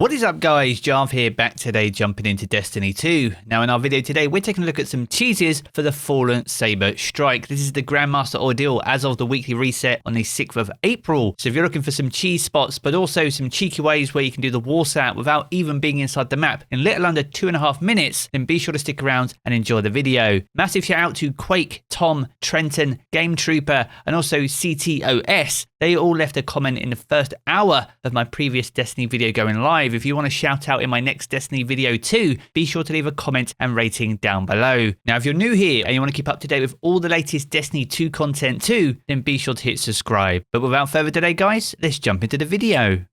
What is up guys, Jarv here, back today jumping into Destiny 2. Now in our video today we're taking a look at some cheeses for the fallen Saber strike. This is the Grandmaster ordeal as of the weekly reset on the 6th of April. So if you're looking for some cheese spots but also some cheeky ways where you can do the Warsat without even being inside the map in little under 2.5 minutes, then be sure to stick around and enjoy the video. Massive shout out to Quake, Tom, Trenton, Game Trooper and also CTOS. They all left a comment in the first hour of my previous Destiny video going live. If you want to shout out in my next Destiny video too, be sure to leave a comment and rating down below. Now, if you're new here and you want to keep up to date with all the latest Destiny 2 content too, then be sure to hit subscribe. But without further delay, guys, let's jump into the video.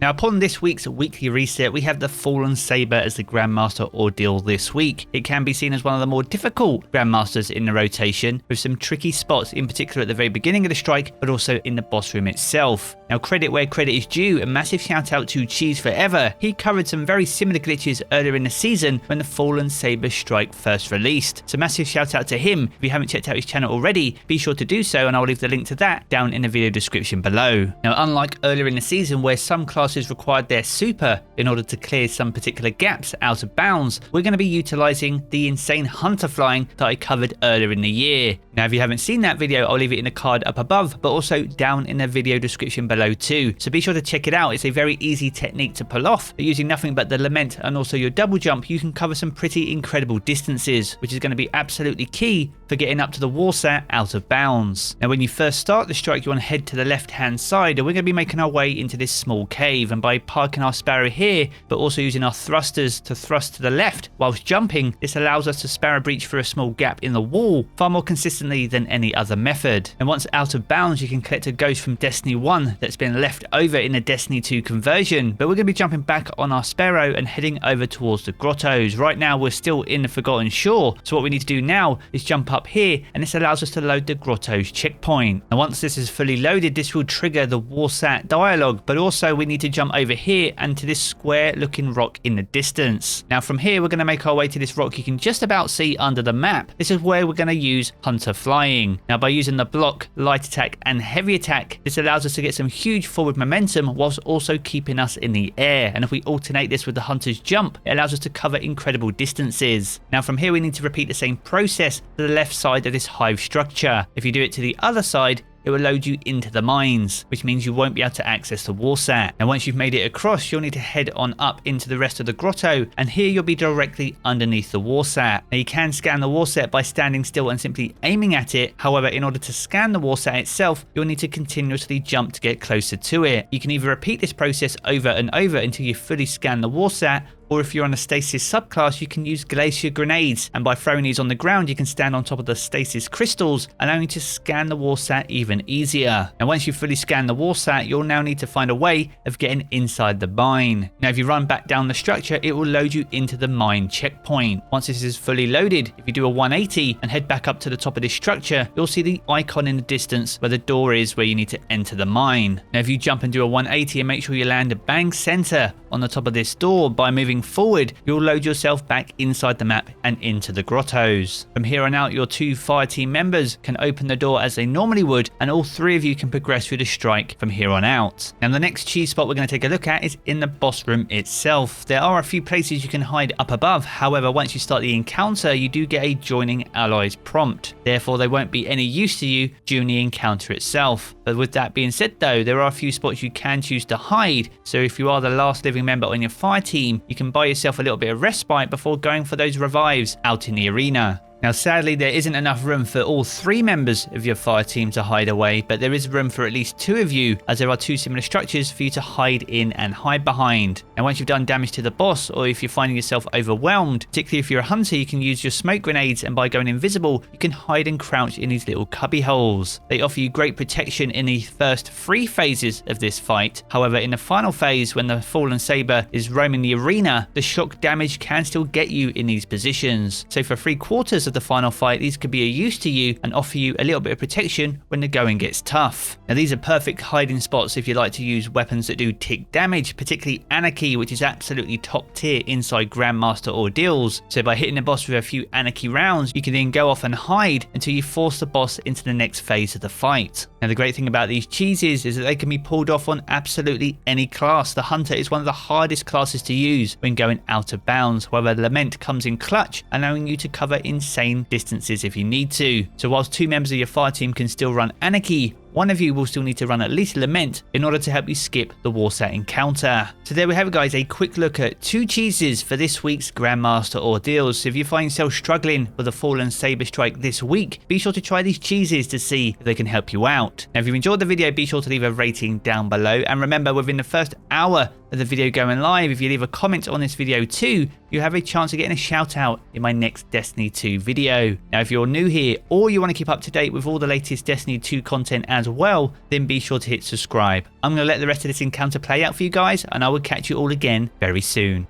Now, upon this week's weekly reset, we have the Fallen Saber as the Grandmaster ordeal this week. It can be seen as one of the more difficult Grandmasters in the rotation, with some tricky spots, in particular at the very beginning of the strike, but also in the boss room itself. Now, credit where credit is due, a massive shout out to Cheese Forever. He covered some very similar glitches earlier in the season when the Fallen Saber strike first released. So massive shout out to him. If you haven't checked out his channel already, be sure to do so, and I'll leave the link to that down in the video description below. Now, unlike earlier in the season where some classes required their super in order to clear some particular gaps out of bounds, we're going to be utilizing the insane hunter flying that I covered earlier in the year. Now, if you haven't seen that video, I'll leave it in the card up above, but also down in the video description below too. So be sure to check it out. It's a very easy technique to pull off. But using nothing but the Lament and also your double jump, you can cover some pretty incredible distances, which is going to be absolutely key for getting up to the Warsat out of bounds. Now, when you first start the strike, you want to head to the left hand side, and we're going to be making our way into this small cave. And by parking our Sparrow here, but also using our thrusters to thrust to the left whilst jumping, this allows us to Sparrow breach through a small gap in the wall far more consistently than any other method. And once out of bounds, you can collect a ghost from Destiny 1 that's been left over in the Destiny 2 conversion. But we're going to be jumping back on our Sparrow and heading over towards the grottos. Right now we're still in the Forgotten Shore, so what we need to do now is jump up here, and this allows us to load the grottos checkpoint. And once this is fully loaded, this will trigger the Warsat dialogue, but also we need to jump over here and to this square looking rock in the distance. Now from here we're going to make our way to this rock you can just about see under the map. This is where we're going to use Hunter Flying. Now, by using the block, light attack and heavy attack, this allows us to get some huge forward momentum whilst also keeping us in the air. And if we alternate this with the Hunter's jump, it allows us to cover incredible distances. Now from here we need to repeat the same process to the left side of this hive structure. If you do it to the other side, it will load you into the mines, which means you won't be able to access the Warsat. And once you've made it across, you'll need to head on up into the rest of the grotto, and here you'll be directly underneath the Warsat. Now, you can scan the Warsat by standing still and simply aiming at it. However, in order to scan the Warsat itself, you'll need to continuously jump to get closer to it. You can either repeat this process over and over until you fully scan the Warsat, or if you're on a stasis subclass, you can use glacier grenades, and by throwing these on the ground you can stand on top of the stasis crystals, allowing you to scan the Warsat even easier. And once you fully scan the Warsat, you'll now need to find a way of getting inside the mine. Now if you run back down the structure, it will load you into the mine checkpoint. Once this is fully loaded, if you do a 180 and head back up to the top of this structure, you'll see the icon in the distance where the door is where you need to enter the mine. Now if you jump and do a 180 and make sure you land a bang center on the top of this door, by moving forward you'll load yourself back inside the map and into the grottos. From here on out, your two fire team members can open the door as they normally would, and all three of you can progress through the strike from here on out. Now the next cheese spot we're going to take a look at is in the boss room itself. There are a few places you can hide up above, however once you start the encounter you do get a joining allies prompt, therefore they won't be any use to you during the encounter itself. But with that being said though, there are a few spots you can choose to hide, so if you are the last living member on your fire team, you can buy yourself a little bit of respite before going for those revives out in the arena. Now sadly there isn't enough room for all three members of your fire team to hide away, but there is room for at least two of you, as there are two similar structures for you to hide in and hide behind. And once you've done damage to the boss, or if you're finding yourself overwhelmed, particularly if you're a hunter, you can use your smoke grenades, and by going invisible you can hide and crouch in these little cubby holes. They offer you great protection in the first 3 phases of this fight. However, in the final phase, when the Fallen Saber is roaming the arena, the shock damage can still get you in these positions. So for 3/4 of the final fight, these could be a use to you and offer you a little bit of protection when the going gets tough. Now these are perfect hiding spots if you like to use weapons that do tick damage, particularly Anarchy, which is absolutely top tier inside Grandmaster ordeals. So by hitting the boss with a few Anarchy rounds, you can then go off and hide until you force the boss into the next phase of the fight. Now the great thing about these cheeses is that they can be pulled off on absolutely any class. The Hunter is one of the hardest classes to use when going out of bounds, however Lament comes in clutch, allowing you to cover insane distances if you need to. So whilst 2 members of your fire team can still run Anarchy, one of you will still need to run at least Lament in order to help you skip the Warsat encounter. So there we have it guys, a quick look at 2 cheeses for this week's Grandmaster ordeals. So if you find yourself struggling with a Fallen Saber strike this week, be sure to try these cheeses to see if they can help you out. Now if you've enjoyed the video, be sure to leave a rating down below, and remember, within the first hour of the video going live, if you leave a comment on this video too, you have a chance of getting a shout out in my next Destiny 2 video. Now if you're new here or you want to keep up to date with all the latest Destiny 2 content as well, then be sure to hit subscribe. I'm going to let the rest of this encounter play out for you guys, and I will catch you all again very soon.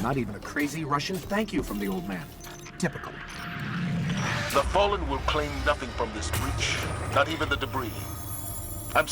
Not even a crazy Russian thank you from the old man. Typical. The Fallen will claim nothing from this breach, not even the debris. I'm